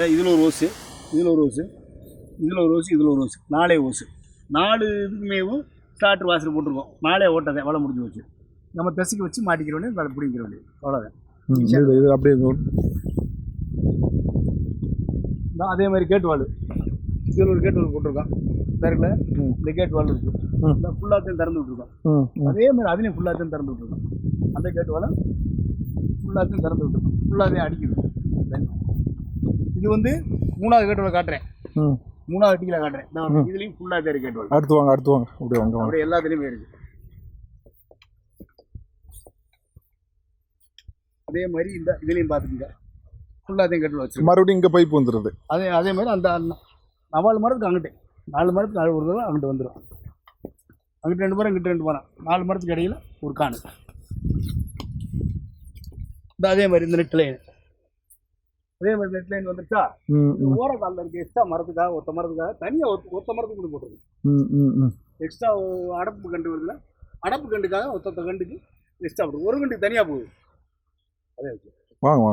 இதில் ஒரு ஓசு, இதில் ஒரு ஓசு, இதில் ஒரு ஓசு, இதில் ஒரு ஓசு, 4 ஓசு. 4 இதுக்குமேவும் ஸ்டார்டர் வாசல் போட்டிருக்கோம். 4 ஓட்டதை வேலை முடிஞ்சு வச்சு நம்ம தெசுக்கு வச்சு மாட்டிக்கிற வேண்டியது, வேலை பிடிக்கிற வேண்டியது, அவ்வளோதான். இது அப்படியே அதே மாதிரி கேட் வால், இதில் ஒரு கேட் வால் போட்டிருக்கோம். இருக்குல்ல, இந்த கேட் வால் இருக்கு, இந்த ஃபுல்லாத்தையும் திறந்து விட்டுருக்கோம். அதே மாதிரி அதுலேயும் ஃபுல்லாத்தையும் திறந்து விட்டுருக்கோம். அந்த கேட் வாலை ஃபுல்லாத்தையும் திறந்து விட்டுருக்கோம். ஃபுல்லாத்தையும் அடிக்குது. இது வந்து 3வது கேட் வால் காட்டுறேன். 3வது டிக்கில காட்டுறேன். இதுலேயும் ஃபுல்லாக பேர் கேட் வால். அடுத்து வாங்க அப்படி வாங்க. அப்படி எல்லாத்துலேயுமே இருக்கு. அதே மாதிரி இந்த இதுலேயும் பார்த்துக்கங்க, ஃபுல்லாத்தையும் கேட் வால் வச்சு மறுபடியும் இங்கே பைப் வந்துடுது. அதே மாதிரி அந்த 4 மரத்துக்கு அங்கிட்டு 4 மரத்துக்கு ஒரு தடவை அங்கிட்டு வந்துடும். அங்கிட்டு 2 மரம், இங்கிட்டு 2 மரம், 4 மரத்துக்கு இடையில ஒரு காணு. இந்த அதே மாதிரி இந்த நெட் லைன், அதே மாதிரி நெட் லைன் வந்துருச்சா, ஓர காலில் இருக்கு. எக்ஸ்ட்ரா மரத்துக்காக, ஒத்த மரத்துக்காக தனியாக ஒத்த மரத்துக்கு கூட போட்டுருக்கு. எக்ஸ்ட்ரா அடப்பு கண்டு வருதுல, அடப்பு கண்டுக்காக ஒத்த கண்டுக்கு எக்ஸ்ட்ரா போட்டு ஒரு கண்டுக்கு தனியாக போகுது. அதே வாங்க